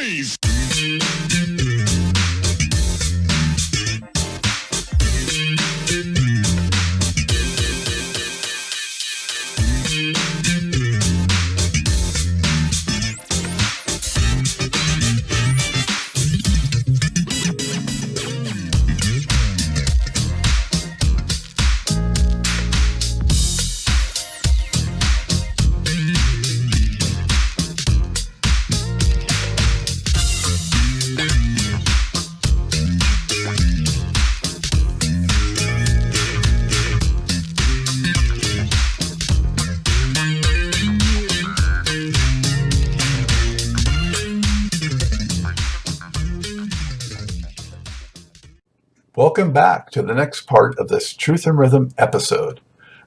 noise. Welcome back to the next part of this Truth and Rhythm episode.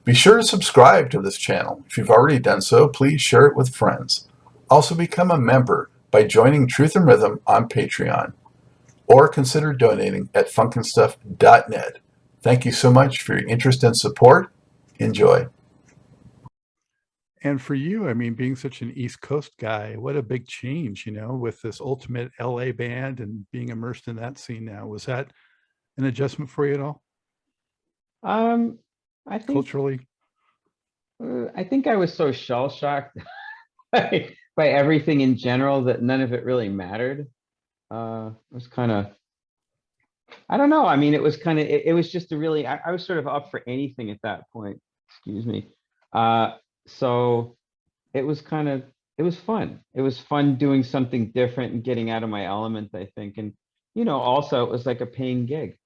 Be sure to subscribe to this channel. If you've already done so, please share it with friends. Also become a member by joining Truth and Rhythm on Patreon, or consider donating at funkinstuff.net. Thank you so much for your interest and support. Enjoy. And for you, I mean, being such an East Coast guy, what a big change, with this ultimate LA band and being immersed in that scene now. Was that an adjustment for you at all? I think Culturally? I think I was so shell shocked by everything in general that none of it really mattered. It was kind of, I don't know. I mean, it was kind of, it was just a really, I was sort of up for anything at that point. Excuse me. So it was kind of, it was fun. It was fun doing something different and getting out of my element, I think. And, also it was like a paying gig.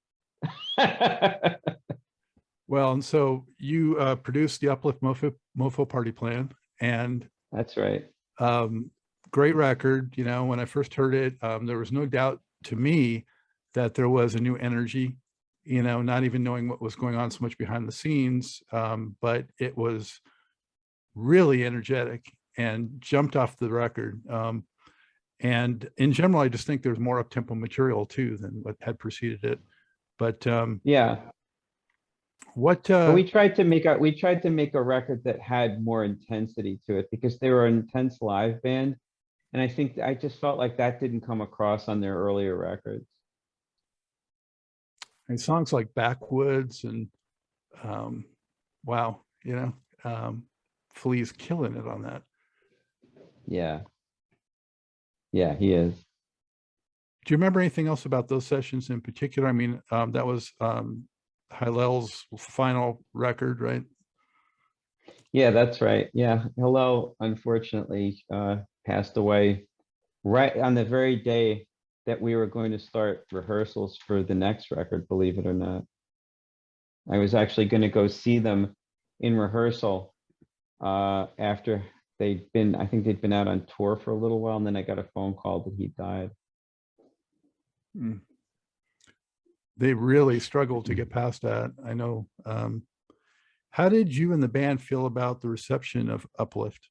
Well, and so you produced the Uplift Mofo Party Plan, and That's right. Great record. When I first heard it, there was no doubt to me that there was a new energy, not even knowing what was going on so much behind the scenes, but it was really energetic and jumped off the record. And in general, I just think there's more up-tempo material too than what had preceded it. But Yeah. What But we tried to make a record that had more intensity to it because they were an intense live band, and I think I just felt like that didn't come across on their earlier records. and songs like Backwoods and wow, Flea's killing it on that. Yeah, he is. Do you remember anything else about those sessions in particular? I mean, that was Hillel's final record, right? Yeah, that's right. Yeah, Hillel unfortunately passed away right on the very day that we were going to start rehearsals for the next record, believe it or not. I was actually going to go see them in rehearsal after I think they'd been out on tour for a little while, and then I got a phone call that he died. They really struggled to get past that. I know. How did you and the band feel about the reception of Uplift?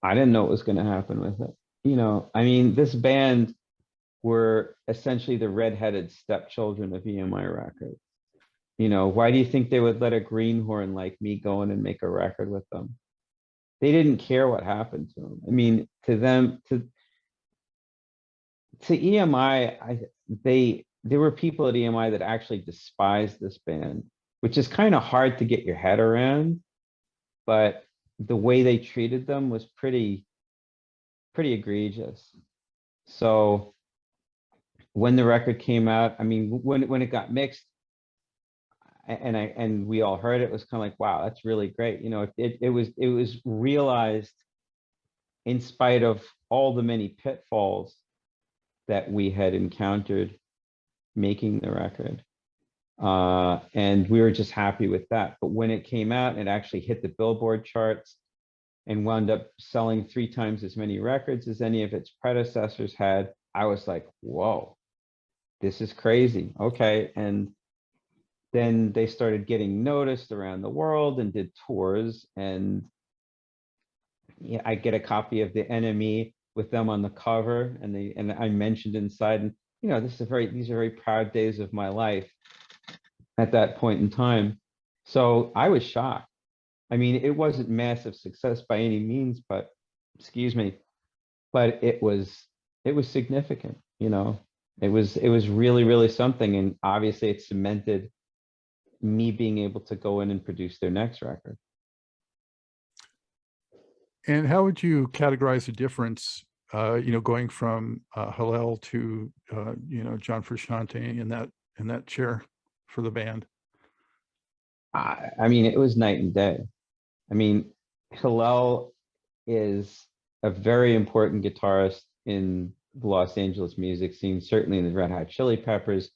I didn't know what was going to happen with it. I mean, this band were essentially the redheaded stepchildren of EMI Records. Why do you think they would let a greenhorn like me go in and make a record with them? They didn't care what happened to them. I mean, to them, to EMI, there were people at EMI that actually despised this band, which is kind of hard to get your head around, but the way they treated them was pretty egregious. So when the record came out, I mean, when it got mixed, and we all heard it, it was kind of like, wow, that's really great. It was realized in spite of all the many pitfalls that we had encountered making the record. And we were just happy with that. But when it came out, it actually hit the Billboard charts and wound up selling 3 times as many records as any of its predecessors had. I was like, whoa, this is crazy. Okay. And then they started getting noticed around the world and did tours. And I get a copy of The Enemy with them on the cover, and I mentioned inside, and these are very proud days of my life at that point in time. So I was shocked. I mean, it wasn't massive success by any means, but excuse me, but it was significant, you know. It was really, really something. And obviously it cemented me being able to go in and produce their next record. And how would you categorize the difference, going from Hillel to, John Frusciante in that chair for the band? I mean, it was night and day. I mean, Hillel is a very important guitarist in the Los Angeles music scene, certainly in the Red Hot Chili Peppers.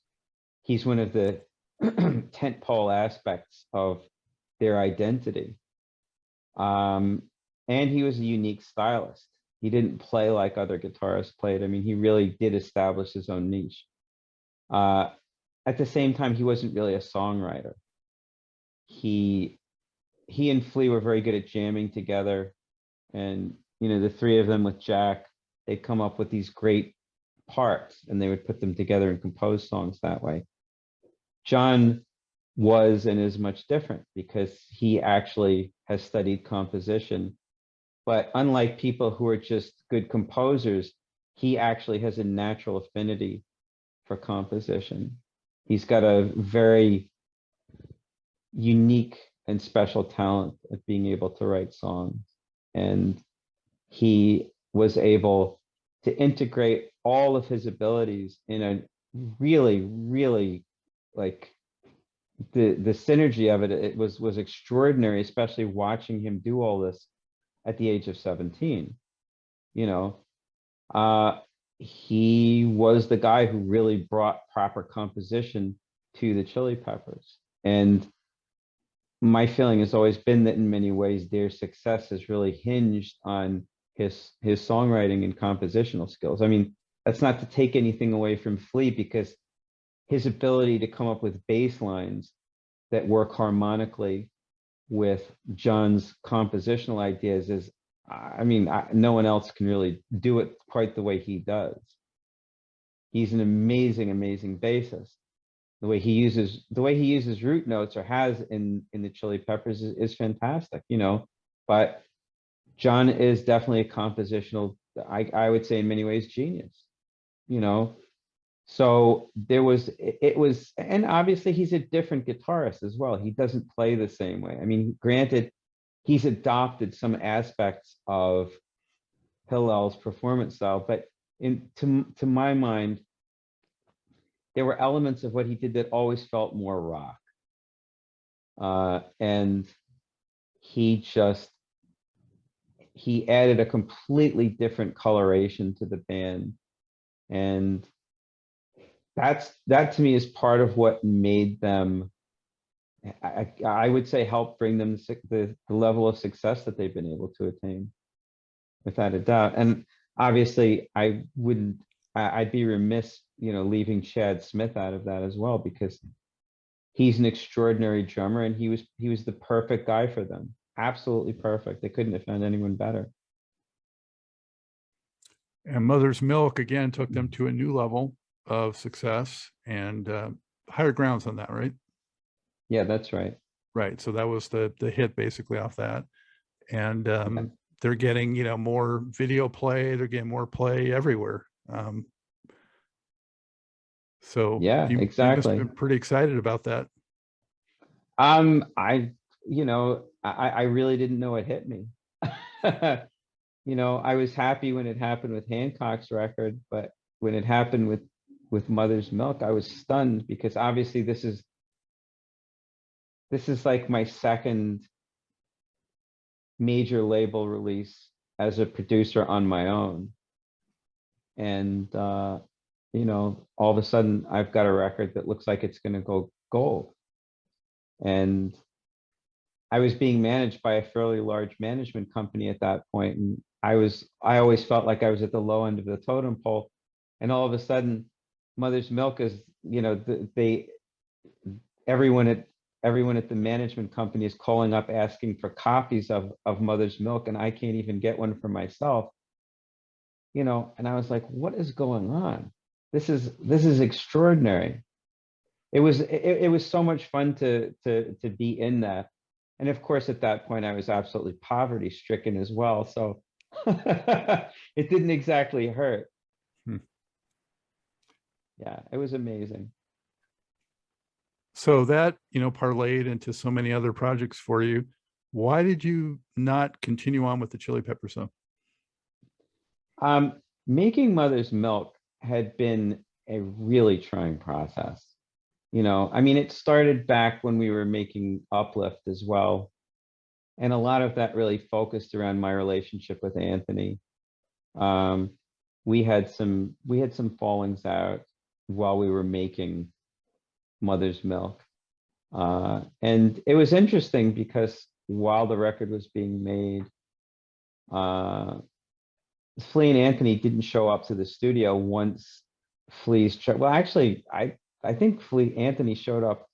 He's one of the tentpole aspects of their identity. And he was a unique stylist. He didn't play like other guitarists played. I mean, he really did establish his own niche. At the same time, he wasn't really a songwriter. He and Flea were very good at jamming together. And, the three of them with Jack, they'd come up with these great parts and they would put them together and compose songs that way. John was and is much different because he actually has studied composition. But unlike people who are just good composers, he actually has a natural affinity for composition. He's got a very unique and special talent at being able to write songs. And he was able to integrate all of his abilities in a really, really, like, the synergy of it was extraordinary, especially watching him do all this at the age of 17. He was the guy who really brought proper composition to the Chili Peppers. And my feeling has always been that in many ways their success is really hinged on his songwriting and compositional skills. I mean, that's not to take anything away from Flea, because his ability to come up with bass lines that work harmonically with John's compositional ideas is, no one else can really do it quite the way he does. He's an amazing, amazing bassist. The way he uses root notes, or has in the Chili Peppers, is fantastic, But John is definitely a compositional, I would say in many ways, genius, So it was, and obviously he's a different guitarist as well. He doesn't play the same way. I mean, granted, he's adopted some aspects of Hillel's performance style, but to my mind, there were elements of what he did that always felt more rock. And he added a completely different coloration to the band. And that to me is part of what made them, I would say, help bring them the level of success that they've been able to attain, without a doubt. And obviously I'd be remiss, leaving Chad Smith out of that as well, because he's an extraordinary drummer, and he was the perfect guy for them. Absolutely perfect. They couldn't have found anyone better. And Mother's Milk again took them to a new level of success and higher grounds on that, right? Yeah, that's right. Right. So that was the hit basically off that. And they're getting, more video play. They're getting more play everywhere. So yeah, you must have exactly. been pretty excited about that. I really didn't know it hit me. I was happy when it happened with Hancock's record, but when it happened with Mother's Milk, I was stunned, because obviously this is like my second major label release as a producer on my own. And all of a sudden I've got a record that looks like it's going to go gold. And I was being managed by a fairly large management company at that point, and I always felt like I was at the low end of the totem pole. And all of a sudden, Mother's Milk is, everyone at the management company is calling up asking for copies of Mother's Milk, and I can't even get one for myself. And I was like, what is going on? This is extraordinary. It was so much fun to be in that. And of course, at that point, I was absolutely poverty stricken as well. So It didn't exactly hurt. Hmm. Yeah, it was amazing. So that, parlayed into so many other projects for you. Why did you not continue on with the Chili Pepper song? Making Mother's Milk had been a really trying process. I mean, it started back when we were making Uplift as well. And a lot of that really focused around my relationship with Anthony. Um, we had some fallings out while we were making Mother's Milk. And it was interesting because while the record was being made, uh, Flea and Anthony didn't show up to the studio once well, actually, I think Anthony showed up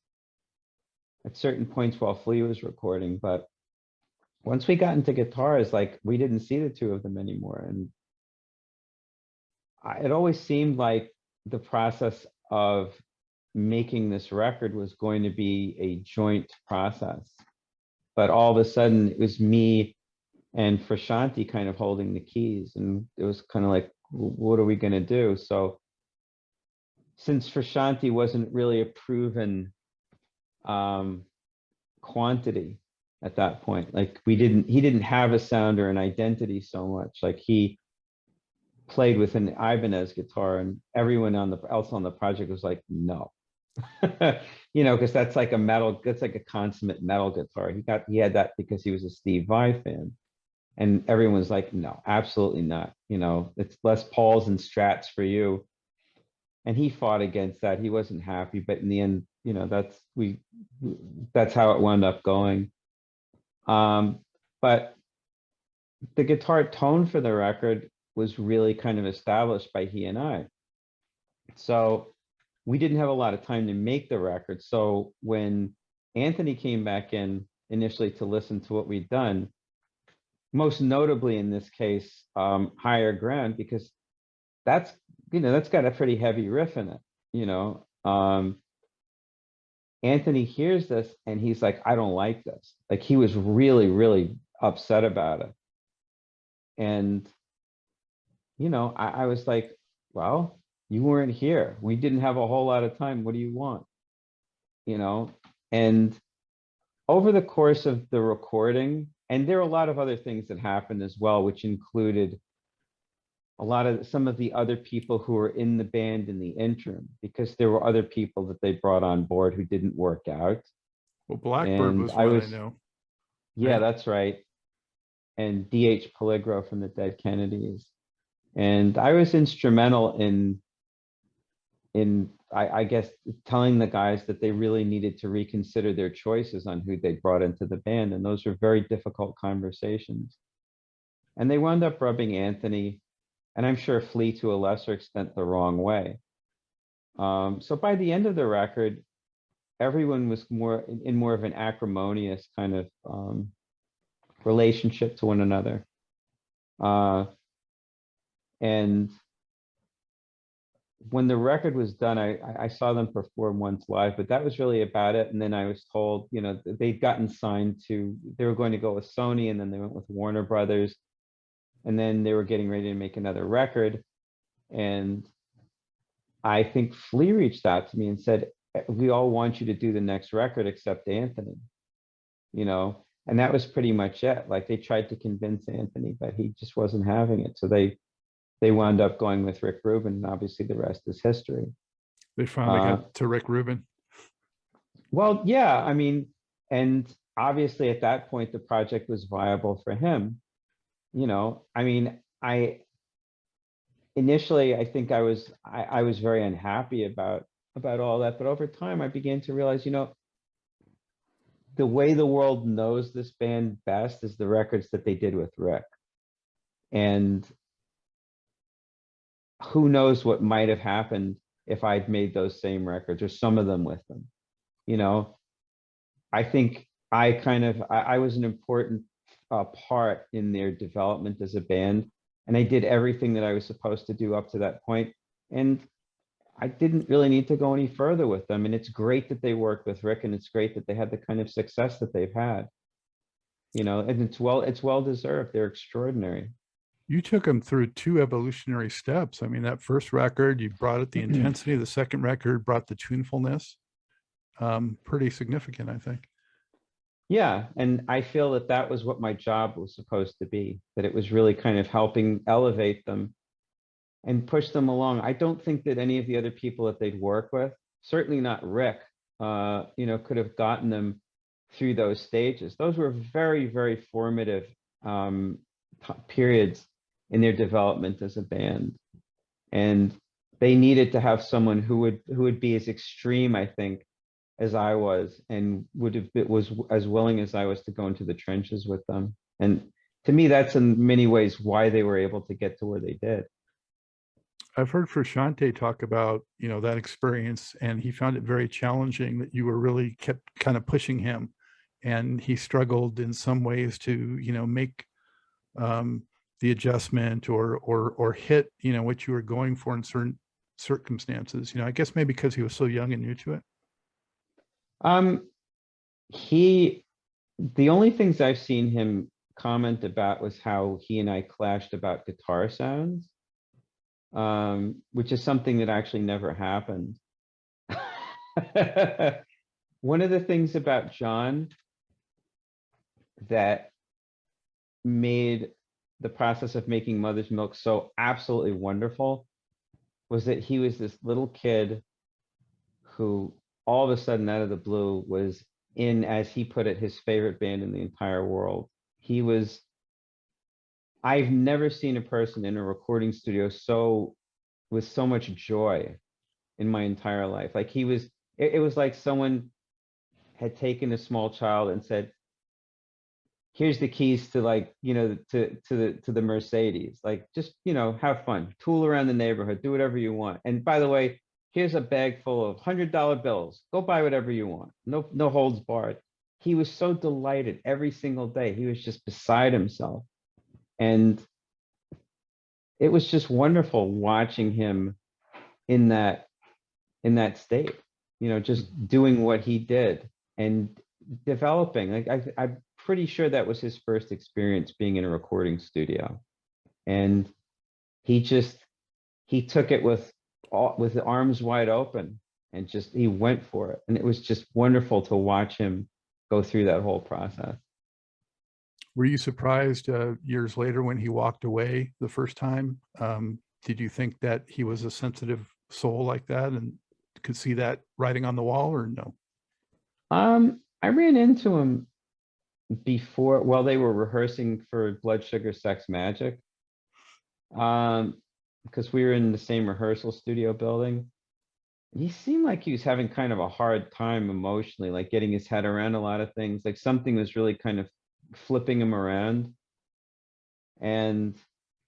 at certain points while Flea was recording, but once we got into guitars, like we didn't see the two of them anymore. And it always seemed like the process of making this record was going to be a joint process. But all of a sudden it was me and Frashanti kind of holding the keys. And it was kind of like, what are we going to do? So since Frashanti wasn't really a proven quantity at that point, like he didn't have a sound or an identity so much. Like he played with an Ibanez guitar and everyone else on the project was like, no. Because that's like a consummate metal guitar. He had that because he was a Steve Vai fan. And everyone's like, no, absolutely not. It's Les Pauls and Strats for you. And he fought against that. He wasn't happy, but in the end, that's how it wound up going. But the guitar tone for the record was really kind of established by he and I. So we didn't have a lot of time to make the record. So when Anthony came back in initially to listen to what we'd done, most notably in this case, Higher Ground, because that's got a pretty heavy riff in it. Anthony hears this and he's like, I don't like this. Like he was really, really upset about it. And, I was like, well, you weren't here. We didn't have a whole lot of time. What do you want? And over the course of the recording, and there are a lot of other things that happened as well, which included some of the other people who were in the band in the interim, because there were other people that they brought on board who didn't work out. Well, Blackbird And was one I know. Yeah, Right? that's right. And D.H. Peligro from the Dead Kennedys. And I was instrumental in I guess telling the guys that they really needed to reconsider their choices on who they brought into the band. And those were very difficult conversations. And they wound up rubbing Anthony, and I'm sure Flea to a lesser extent, the wrong way. So by the end of the record, everyone was more of an acrimonious kind of relationship to one another. And when the record was done, I saw them perform once live, but that was really about it. And then I was told, they'd gotten signed they were going to go with Sony, and then they went with Warner Brothers. And then they were getting ready to make another record. And I think Flea reached out to me and said, we all want you to do the next record except Anthony, and that was pretty much it. Like they tried to convince Anthony, but he just wasn't having it. So they wound up going with Rick Rubin, and obviously the rest is history. They finally got to Rick Rubin. Well, yeah, I mean, and obviously at that point, the project was viable for him. I mean, initially, I think I was very unhappy about all that, but over time I began to realize, the way the world knows this band best is the records that they did with Rick. And who knows what might have happened if I'd made those same records or some of them with them. I think I was an important part in their development as a band, and I did everything that I was supposed to do up to that point. And I didn't really need to go any further with them. And it's great that they worked with Rick, and it's great that they had the kind of success that they've had. And it's well deserved. They're extraordinary. You took him through two evolutionary steps. I mean, that first record, you brought it the intensity. The second record brought the tunefulness. Pretty significant, I think. Yeah, and I feel that that was what my job was supposed to be, that it was really kind of helping elevate them and push them along. I don't think that any of the other people that they'd work with, certainly not Rick, could have gotten them through those stages. Those were very, very formative periods in their development as a band. And they needed to have someone who would be as extreme, I think, as I was, and was as willing as I was to go into the trenches with them. And to me, that's in many ways why they were able to get to where they did. I've heard Frusciante talk about, that experience, and he found it very challenging that you were really kept kind of pushing him, and he struggled in some ways to, make the adjustment or hit, what you were going for in certain circumstances. I guess maybe because he was so young and new to it. The only things I've seen him comment about was how he and I clashed about guitar sounds, which is something that actually never happened. One of the things about John that made the process of making Mother's Milk so absolutely wonderful was that he was this little kid who all of a sudden out of the blue was in, as he put it, his favorite band in the entire world. I've never seen a person in a recording studio with so much joy in my entire life. Like it was like someone had taken a small child and said, here's the keys to the Mercedes, like, just, have fun, tool around the neighborhood, do whatever you want. And by the way, here's a bag full of $100 bills. Go buy whatever you want. No holds barred. He was so delighted every single day. He was just beside himself. And it was just wonderful watching him in that state, just doing what he did and developing. Like I'm pretty sure that was his first experience being in a recording studio. And he took it with the arms wide open, and he went for it. And it was just wonderful to watch him go through that whole process. Were you surprised years later when he walked away the first time? Did you think that he was a sensitive soul like that and could see that writing on the wall, or no? I ran into him while they were rehearsing for Blood Sugar Sex Magic, because we were in the same rehearsal studio building. He seemed like he was having kind of a hard time emotionally, like getting his head around a lot of things. Like something was really kind of flipping him around, and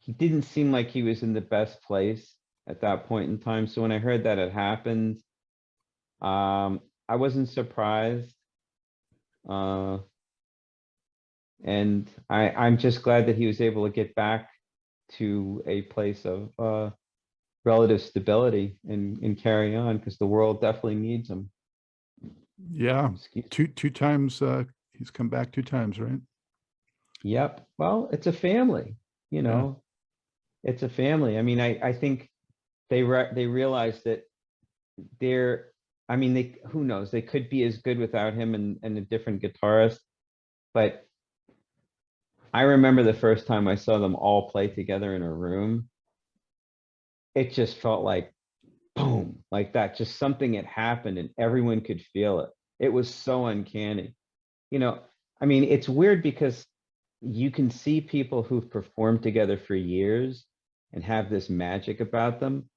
he didn't seem like he was in the best place at that point in time. So when I heard that had happened, I wasn't surprised. And I'm just glad that he was able to get back to a place of relative stability and carry on, because the world definitely needs him. Yeah, two times. He's come back 2 times, right? Yep. Well, it's a family, It's a family. I mean, I think they realized that who knows? They could be as good without him and a different guitarist. But I remember the first time I saw them all play together in a room, it just felt like boom, like that. Just something had happened and everyone could feel it. It was so uncanny. It's weird because you can see people who've performed together for years and have this magic about them.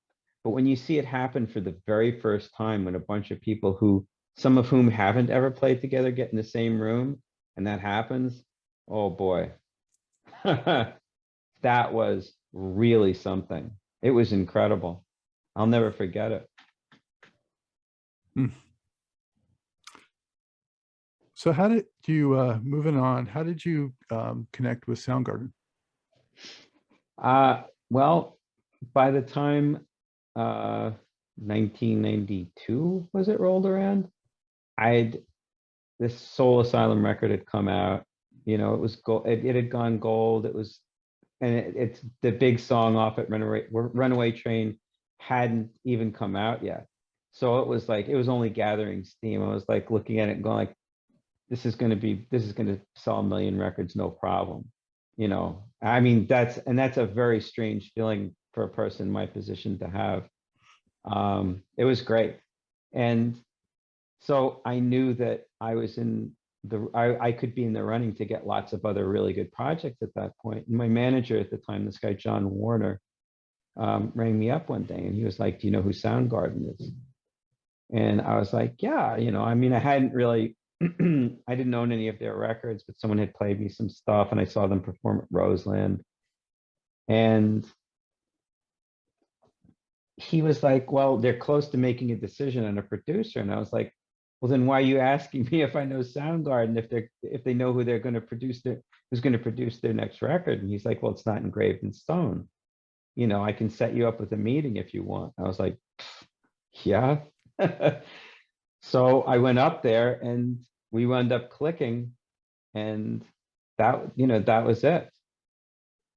But when you see it happen for the very first time, when a bunch of people some of whom haven't ever played together, get in the same room, and that happens, oh boy, that was really something. It was incredible. I'll never forget it. So how did you, moving on, how did you connect with Soundgarden? Well, by the time 1992 was it rolled around, this Soul Asylum record had come out. It was gold. It had gone gold. It was and it's the big song off at Runaway Train hadn't even come out yet. So it was like, it was only gathering steam. I was like looking at it and going like, this is going to sell 1 million records, no problem. You know, I mean, that's a very strange feeling for a person in my position to have. It was great. And so I knew that I was I could be in the running to get lots of other really good projects at that point. And my manager at the time, this guy, John Warner, rang me up one day and he was like, do you know who Soundgarden is? And I was like, yeah, you know, I mean, I hadn't really, I didn't own any of their records, but someone had played me some stuff and I saw them perform at Roseland. And he was like, well, they're close to making a decision on a producer. And I was like, well, then why are you asking me if I know Soundgarden, if they know who they're going to produce who's going to produce their next record? And he's like, well, it's not engraved in stone. You know, I can set you up with a meeting if you want. I was like, yeah. So I went up there and we wound up clicking, and that, you know, that was it.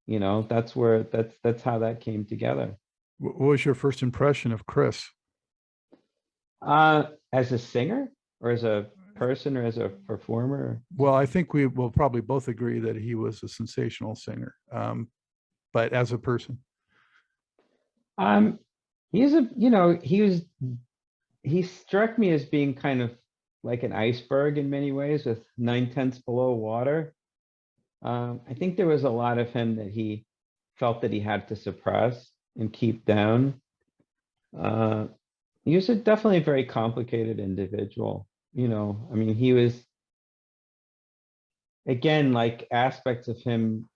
You know, that's how that came together. What was your first impression of Chris? As a singer or as a person or as a performer? Well, I think we will probably both agree that he was a sensational singer. But as a person? He's he struck me as being kind of like an iceberg in many ways with 9/10 below water. I think there was a lot of him that he felt that he had to suppress and keep down. He was definitely a very complicated individual. You know, I mean, he was, again, like aspects of him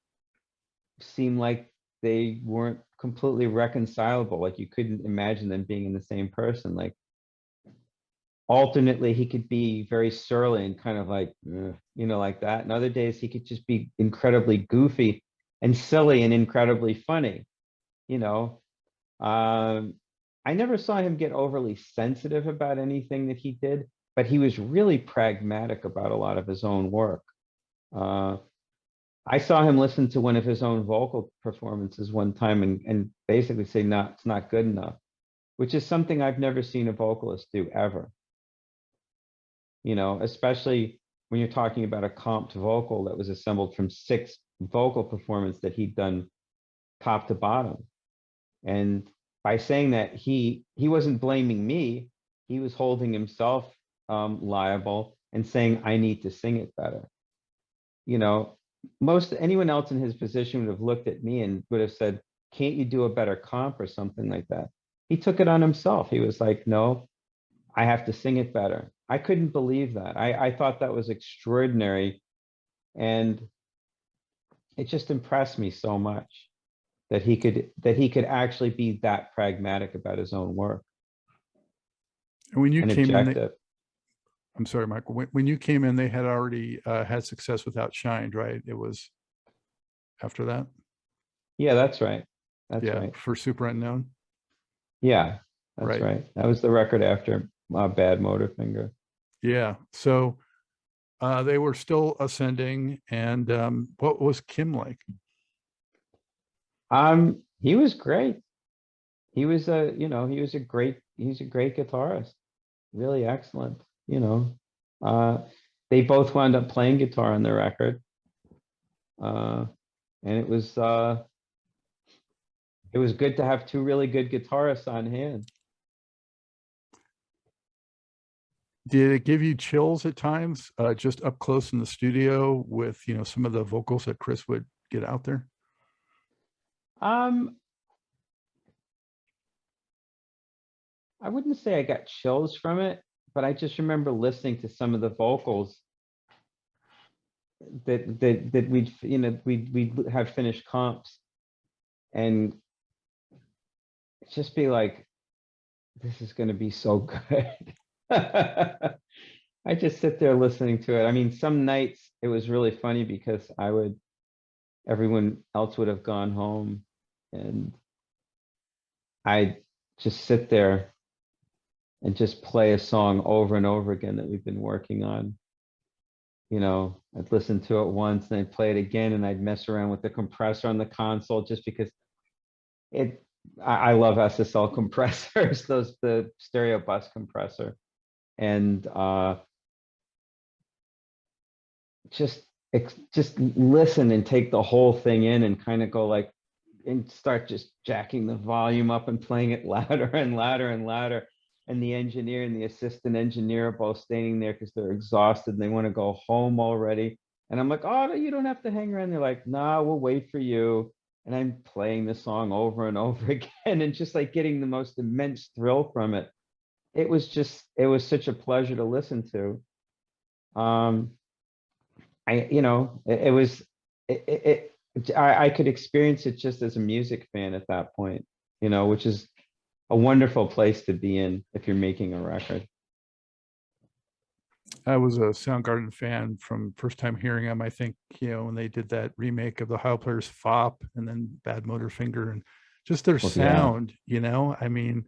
seem like they weren't completely reconcilable. Like you couldn't imagine them being in the same person. Like alternately, he could be very surly and kind of like, you know, like that. And other days he could just be incredibly goofy and silly and incredibly funny, you know. I never saw him get overly sensitive about anything that he did, but he was really pragmatic about a lot of his own work. I saw him listen to one of his own vocal performances one time and basically say, no, it's not good enough, which is something I've never seen a vocalist do ever. You know, especially when you're talking about a comped vocal that was assembled from 6 vocal performances that he'd done top to bottom. And by saying that, he wasn't blaming me, he was holding himself liable and saying, I need to sing it better. You know, anyone else in his position would have looked at me and would have said, can't you do a better comp or something like that? He took it on himself. He was like, no, I have to sing it better. I couldn't believe that. I thought that was extraordinary. And it just impressed me so much that he could actually be that pragmatic about his own work. And when you came objective. I'm sorry, Michael, when you came in, they had already had success with Outshined, right? It was after that? Yeah, that's right. That's yeah, right. For Super Unknown? Yeah, that's right. That was the record after Bad Motorfinger. Yeah, so they were still ascending. And what was Kim like? He was great. He was he's a great guitarist, really excellent. You know, they both wound up playing guitar on the record, and it was good to have 2 really good guitarists on hand. Did it give you chills at times, just up close in the studio with, you know, some of the vocals that Chris would get out there? I wouldn't say I got chills from it, but I just remember listening to some of the vocals that we'd have finished comps and just be like, this is going to be so good. I just sit there listening to it. I mean, some nights it was really funny because everyone else would have gone home and I just sit there and just play a song over and over again that we've been working on. You know, I'd listen to it once and I'd play it again, and I'd mess around with the compressor on the console just because I love SSL compressors, the stereo bus compressor. And just listen and take the whole thing in and kind of go like, and start just jacking the volume up and playing it louder and louder and louder. And the engineer and the assistant engineer are both standing there because they're exhausted and they want to go home already. And I'm like, oh, no, you don't have to hang around. They're like, nah, we'll wait for you. And I'm playing the song over and over again and just like getting the most immense thrill from it. It was such a pleasure to listen to. I could experience it just as a music fan at that point, which is a wonderful place to be in if you're making a record. I was a Soundgarden fan from first time hearing them. I think, when they did that remake of the How Players Fop and then Bad Motor Finger, and just their sound, I mean,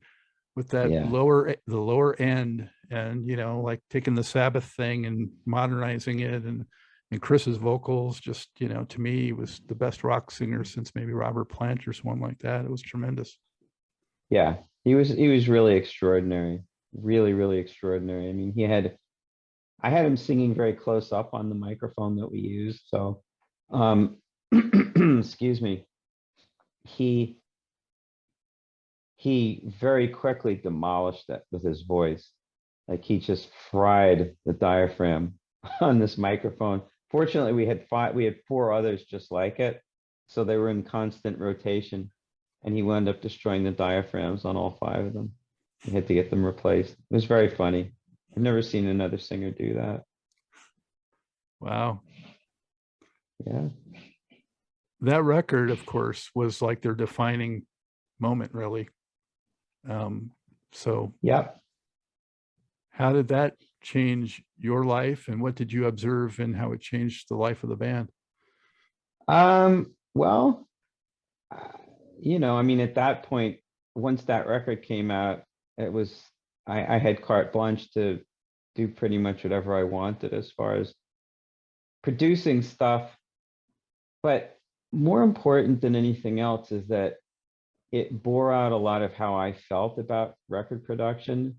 with that the lower end, and like taking the Sabbath thing and modernizing it, and Chris's vocals, just to me, was the best rock singer since maybe Robert Plant or someone like that. It was tremendous. Yeah, he was really extraordinary, really, really extraordinary. I mean, I had him singing very close up on the microphone that we used. So, excuse me. He very quickly demolished it with his voice. Like he just fried the diaphragm on this microphone. Fortunately, we had 4 others just like it. So they were in constant rotation, and he wound up destroying the diaphragms on all 5 of them. He had to get them replaced. It was very funny. I've never seen another singer do that. Wow. Yeah. That record, of course, was like their defining moment, really. So Yep. How did that change your life, and what did you observe in how it changed the life of the band? Well, I mean, at that point, once that record came out, it was, I had carte blanche to do pretty much whatever I wanted as far as producing stuff. But more important than anything else is that it bore out a lot of how I felt about record production.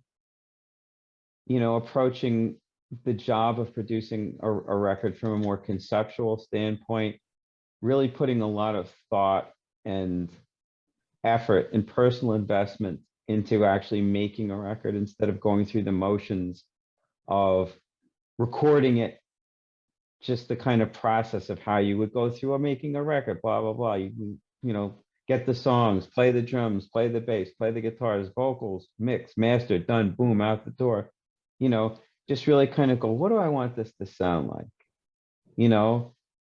Approaching the job of producing a record from a more conceptual standpoint, really putting a lot of thought and effort and personal investment into actually making a record instead of going through the motions of recording it, just the kind of process of how you would go through making a record, blah, blah, blah. You get the songs, play the drums, play the bass, play the guitars, vocals, mix, master, done, boom, out the door. Just really kind of go, what do I want this to sound like?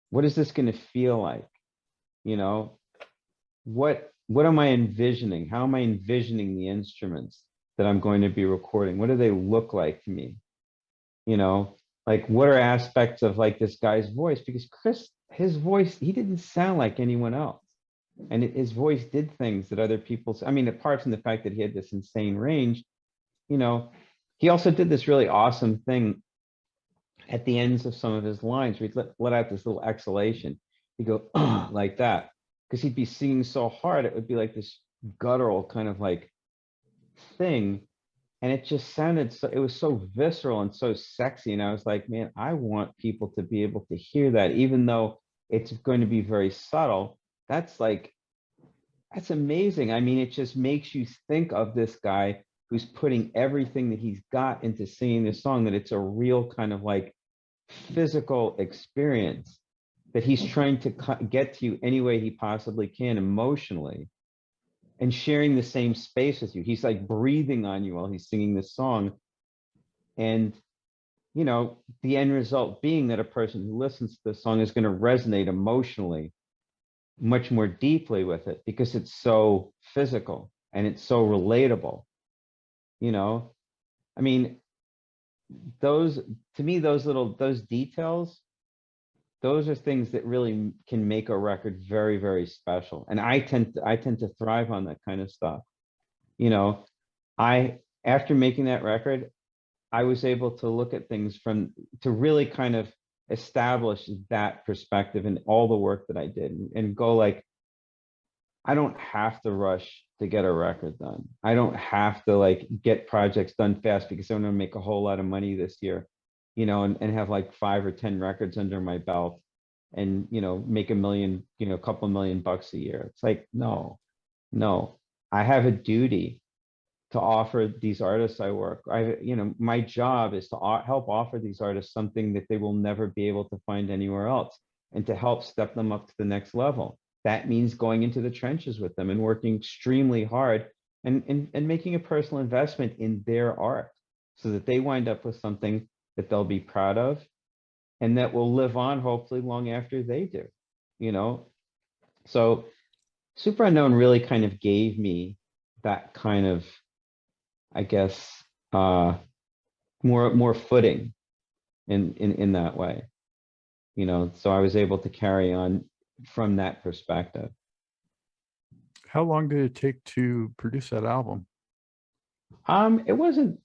What is this going to feel like? What am I envisioning? How am I envisioning the instruments that I'm going to be recording? What do they look like to me? Like what are aspects of like this guy's voice? Because Chris, his voice, he didn't sound like anyone else. And his voice did things that other people, I mean, apart from the fact that he had this insane range, he also did this really awesome thing at the ends of some of his lines where he'd let out this little exhalation. He'd go like that, because he'd be singing so hard, it would be like this guttural kind of like thing. And it just sounded so, it was so visceral and so sexy. And I was like, man, I want people to be able to hear that, even though it's going to be very subtle. That's amazing. I mean, it just makes you think of this guy who's putting everything that he's got into singing this song, that it's a real kind of like physical experience that he's trying to get to you any way he possibly can emotionally, and sharing the same space with you. He's like breathing on you while he's singing this song. And, the end result being that a person who listens to the song is going to resonate emotionally much more deeply with it, because it's so physical and it's so relatable. I mean, those details, those are things that really can make a record very, very special. And I tend to thrive on that kind of stuff. After making that record, I was able to look at things to really kind of establish that perspective in all the work that I did, and go like, I don't have to rush to get a record done. I don't have to like get projects done fast because I'm going to make a whole lot of money this year, and have like 5 or 10 records under my belt and, make $1 million, a couple $1,000,000 a year. It's like, no, I have a duty to offer these artists I work. My job is to help offer these artists something that they will never be able to find anywhere else, and to help step them up to the next level. That means going into the trenches with them and working extremely hard, and making a personal investment in their art, so that they wind up with something that they'll be proud of and that will live on hopefully long after they do, So Super Unknown really kind of gave me that kind of, I guess, more footing in that way, so I was able to carry on from that perspective. How long did it take to produce that album? It wasn't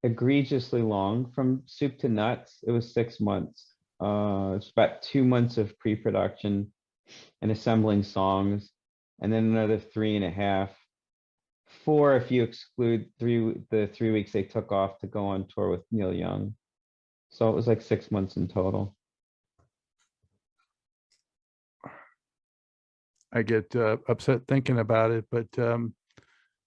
egregiously long. From soup to nuts, it was 6 months. It's about 2 months of pre-production and assembling songs, and then another 3.5, 4 if you exclude the 3 weeks they took off to go on tour with Neil Young. So it was like 6 months in total. I get upset thinking about it, but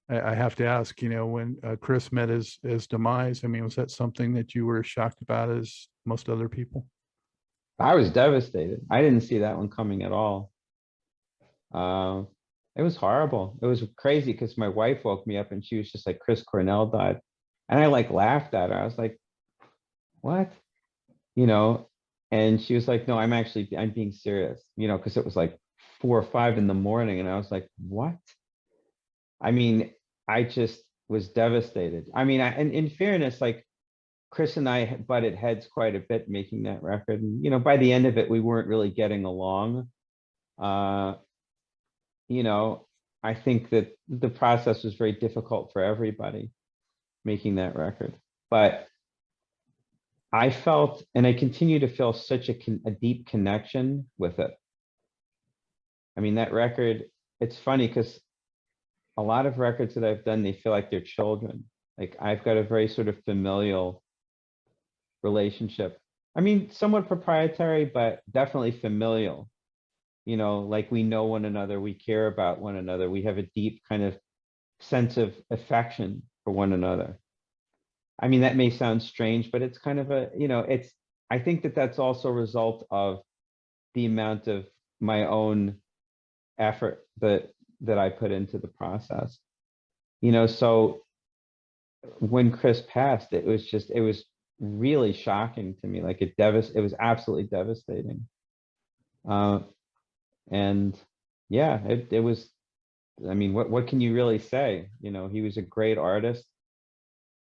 I have to ask, when Chris met his demise, I mean, was that something that you were shocked about as most other people? I was devastated. I didn't see that one coming at all. It was horrible. It was crazy because my wife woke me up and she was just like, Chris Cornell died. And I like laughed at her. I was like, what? And she was like, no, I'm being serious, because it was like 4 or 5 in the morning. And I was like, what? I mean, I just was devastated. I mean, and in fairness, like Chris and I butted heads quite a bit making that record. And, by the end of it, we weren't really getting along. I think that the process was very difficult for everybody making that record. But I felt, and I continue to feel, such a deep connection with it. I mean, that record, it's funny because a lot of records that I've done, they feel like they're children. Like I've got a very sort of familial relationship. I mean, somewhat proprietary, but definitely familial. Like we know one another, we care about one another, we have a deep kind of sense of affection for one another. I mean, that may sound strange, but it's kind of I think that that's also a result of the amount of my own effort that I put into the process. So when Chris passed, it was really shocking to me. Like it was absolutely devastating. And yeah, it was, I mean, what can you really say? He was a great artist,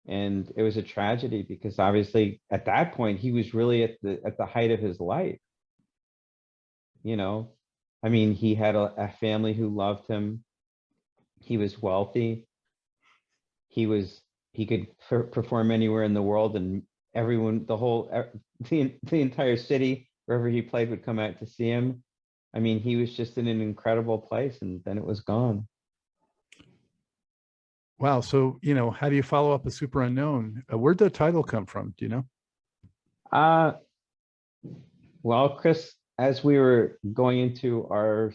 and it was a tragedy because obviously at that point he was really at the height of his life. I mean, he had a family who loved him. He was wealthy. He could perform anywhere in the world, and everyone, the entire city, wherever he played, would come out to see him. I mean, he was just in an incredible place, and then it was gone. Wow. So, how do you follow up a Super Unknown? Where'd the title come from? Do you know? Well, Chris, as we were going into our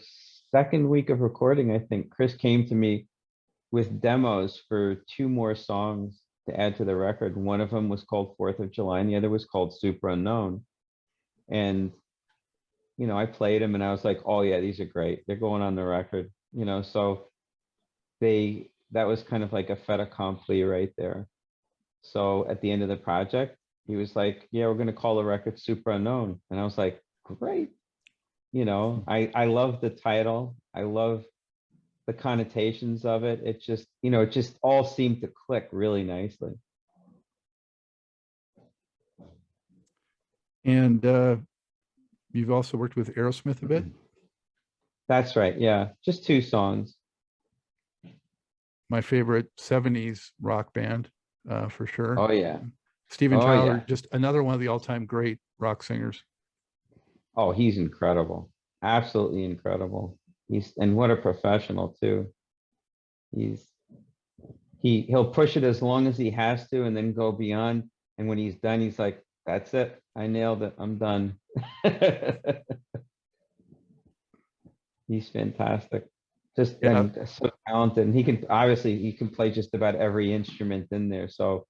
second week of recording, I think Chris came to me with demos for 2 more songs to add to the record. One of them was called 4th of July, and the other was called Super Unknown. And I played them and I was like, oh yeah, these are great. They're going on the record, so that was kind of like a fait accompli right there. So at the end of the project, he was like, yeah, we're going to call the record Super Unknown. And I was like, great. I love the title. I love the connotations of it. It just, it just all seemed to click really nicely. And you've also worked with Aerosmith a bit? That's right. Yeah. Just 2 songs. My favorite 70s rock band, for sure. Oh, yeah. Steven Oh, Tyler, yeah. just another one of the all-time great rock singers. Oh, he's incredible. Absolutely incredible. And what a professional too. He's he'll push it as long as he has to and then go beyond. And when he's done, he's like, that's it. I nailed it. I'm done. He's fantastic. Just Yeah. and so talented. And he can play just about every instrument in there. So,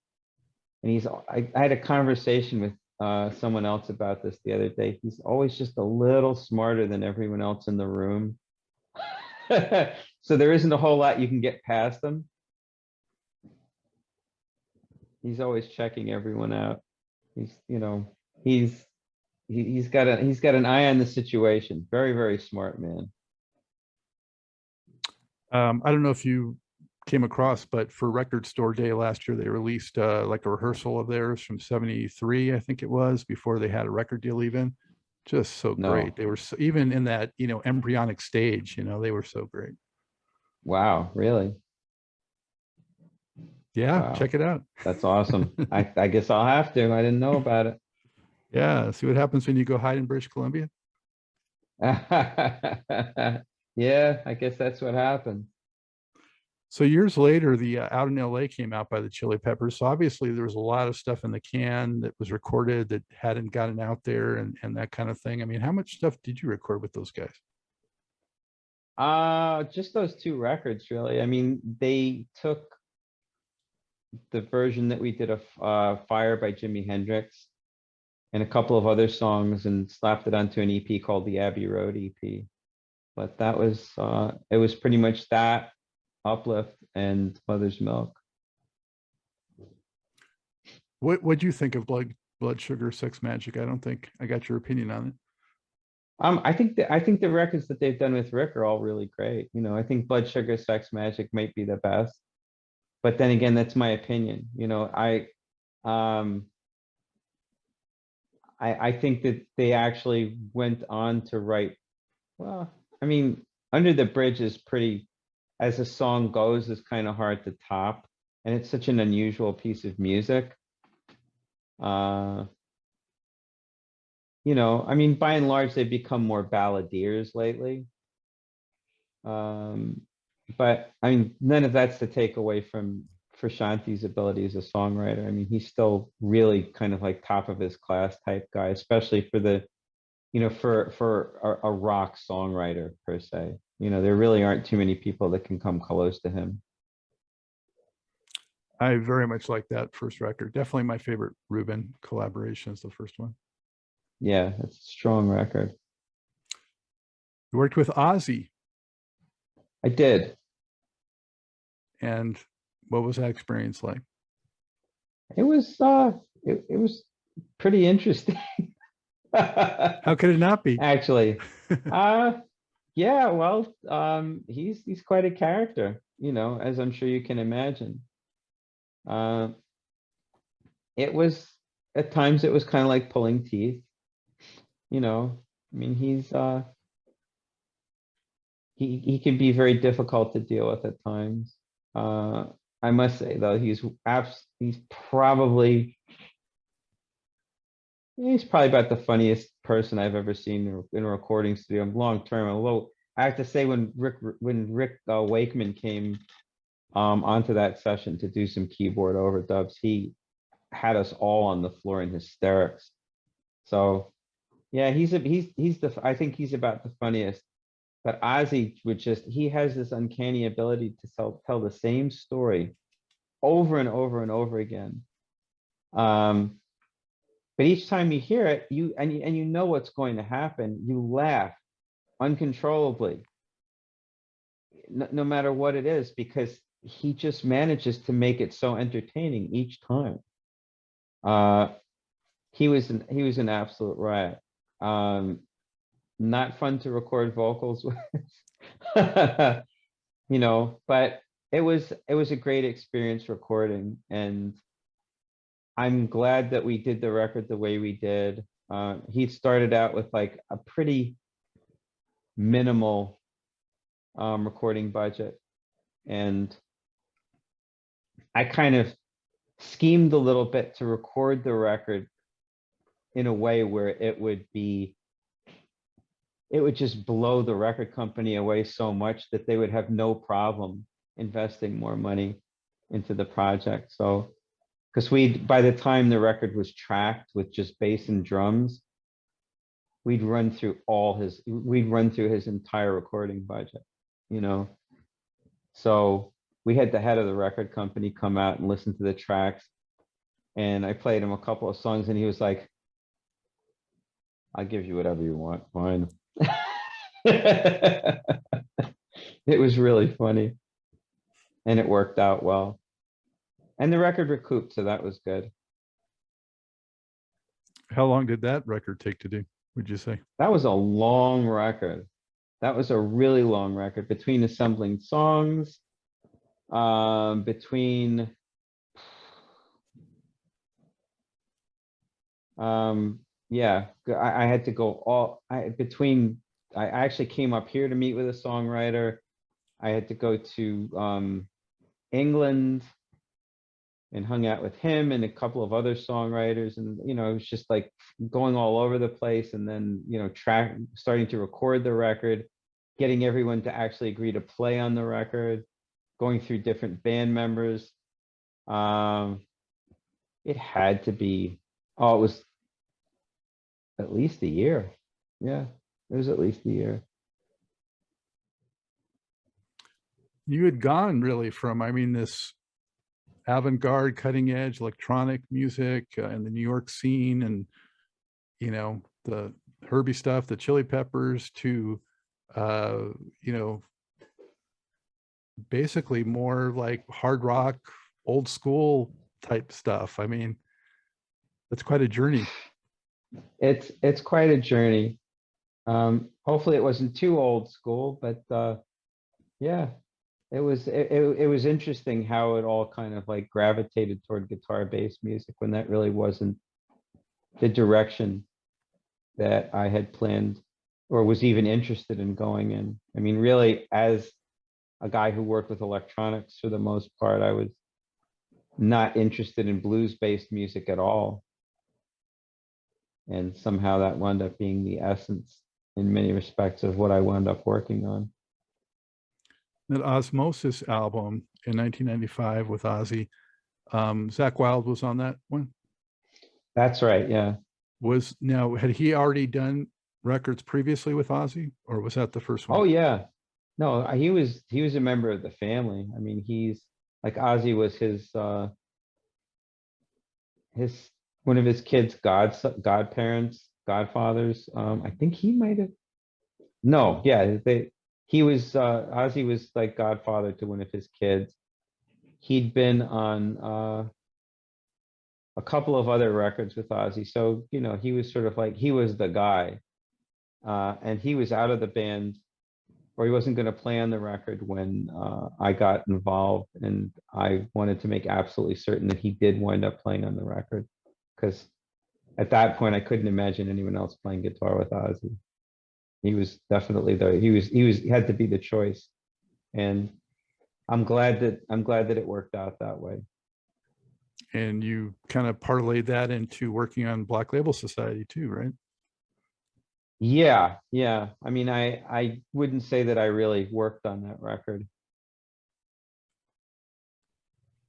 and I had a conversation with someone else about this the other day. He's always just a little smarter than everyone else in the room. So there isn't a whole lot you can get past him. He's always checking everyone out. He's he's got an eye on the situation. Very, very smart man. I don't know if you came across, but for Record Store Day last year, they released like a rehearsal of theirs from '73, I think it was, before they had a record deal even. Just so No. great. They were even in that, embryonic stage, they were so great. Wow, really? Yeah, Wow. check it out. That's awesome. I guess I'll have to. I didn't know about it. Yeah, see what happens when you go hide in British Columbia. Yeah, I guess that's what happened. So years later, the Out in LA came out by the Chili Peppers. So obviously there was a lot of stuff in the can that was recorded that hadn't gotten out there and that kind of thing. I mean, how much stuff did you record with those guys? Just those two records, really. I mean, they took the version that we did of Fire by Jimi Hendrix and a couple of other songs and slapped it onto an EP called the Abbey Road EP. But that was it was pretty much that, Uplift, and Mother's Milk. What'd you think of Blood Sugar Sex Magic? I don't think I got your opinion on it. I think the records that they've done with Rick are all really great. I think Blood Sugar Sex Magic might be the best. But then again, that's my opinion. I think that they actually went on to write, well, I mean, Under the Bridge is pretty, as a song goes, is kind of hard to top. And it's such an unusual piece of music. I mean, by and large, they've become more balladeers lately. But I mean, none of that's to take away from Frusciante's ability as a songwriter. I mean, he's still really kind of like top of his class type guy, especially for for a rock songwriter per se. There really aren't too many people that can come close to him. I very much like that first record. Definitely my favorite Rubin collaboration is the first one. Yeah, it's a strong record. You worked with Ozzy. I did. And what was that experience like? It was it was pretty interesting. How could it not be? Actually. Yeah, well, he's quite a character, as I'm sure you can imagine. It was, at times it was kind of like pulling teeth. I mean, he can be very difficult to deal with at times. I must say though, he's probably about the funniest person I've ever seen in a recording studio long term. Although I have to say, when Rick Wakeman came onto that session to do some keyboard overdubs, he had us all on the floor in hysterics. So yeah, I think he's about the funniest. But Ozzy he has this uncanny ability to tell the same story over and over and over again. But each time you hear it, you know what's going to happen. You laugh uncontrollably, no matter what it is, because he just manages to make it so entertaining each time. He was an absolute riot. Not fun to record vocals with, but it was a great experience recording, and I'm glad that we did the record the way we did. He started out with like a pretty minimal recording budget, and I kind of schemed a little bit to record the record in a way where it would be it would just blow the record company away so much that they would have no problem investing more money into the project. So, because by the time the record was tracked with just bass and drums, we'd run through his entire recording budget, you know? So we had the head of the record company come out and listen to the tracks. And I played him a couple of songs and he was like, I'll give you whatever you want, fine. It was really funny. And it worked out well. And the record recouped, so that was good. How long did that record take to do, would you say? That was a long record. That was a really long record between assembling songs, between yeah, I had to go I actually came up here to meet with a songwriter. I had to go to England and hung out with him and a couple of other songwriters, and you know, it was just like going all over the place, and then, you know, starting to record the record, getting everyone to actually agree to play on the record, going through different band members. It had to be, it was at least a year. Yeah, it was at least a year. You had gone really from, I mean, this avant-garde, cutting edge electronic music in the New York scene, and, you know, the Herbie stuff, the Chili Peppers, to, you know, basically more like hard rock, old school type stuff. I mean, that's quite a journey. It's quite a journey. Hopefully it wasn't too old school, but yeah, it was interesting how it all kind of like gravitated toward guitar-based music when that really wasn't the direction that I had planned or was even interested in going in. I mean, really, as a guy who worked with electronics for the most part, I was not interested in blues-based music at all. And somehow that wound up being the essence in many respects of what I wound up working on. That Osmosis album in 1995 with Ozzy, Zakk Wylde was on that one. That's right. Yeah. Had he already done records previously with Ozzy, or was that the first one? Oh yeah. No, he was a member of the family. I mean, he's like, Ozzy was his one of his kids' godparents, godfathers. I think he might have. No, yeah, he was Ozzy was like godfather to one of his kids. He'd been on a couple of other records with Ozzy, so you know, he was sort of like, he was the guy, and he was out of the band, or he wasn't going to play on the record when I got involved, and I wanted to make absolutely certain that he did wind up playing on the record, because at that point I couldn't imagine anyone else playing guitar with Ozzy. He was definitely he had to be the choice, and I'm glad that it worked out that way. And you kind of parlayed that into working on Black Label Society too, right? Yeah. I mean, I wouldn't say that I really worked on that record.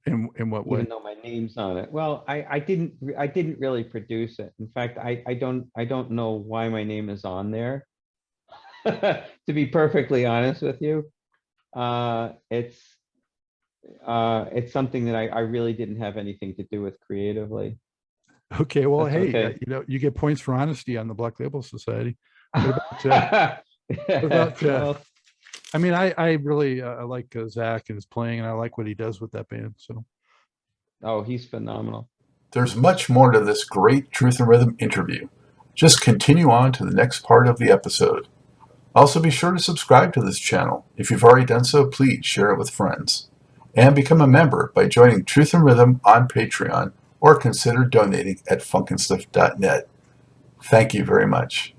In what way? Even though my name's on it. Well, I didn't really produce it. In fact, I don't know why my name is on there. To be perfectly honest with you, it's something that I really didn't have anything to do with creatively. Okay, well, That's hey, okay. you know, you get points for honesty on the Black Label Society. What about, Well, I mean, I really I like Zakk and his playing, and I like what he does with that band. So, oh, he's phenomenal. There's much more to this great Truth and Rhythm interview. Just continue on to the next part of the episode. Also, be sure to subscribe to this channel. If you've already done so, please share it with friends. And become a member by joining Truth and Rhythm on Patreon, or consider donating at funkinstuff.net. Thank you very much.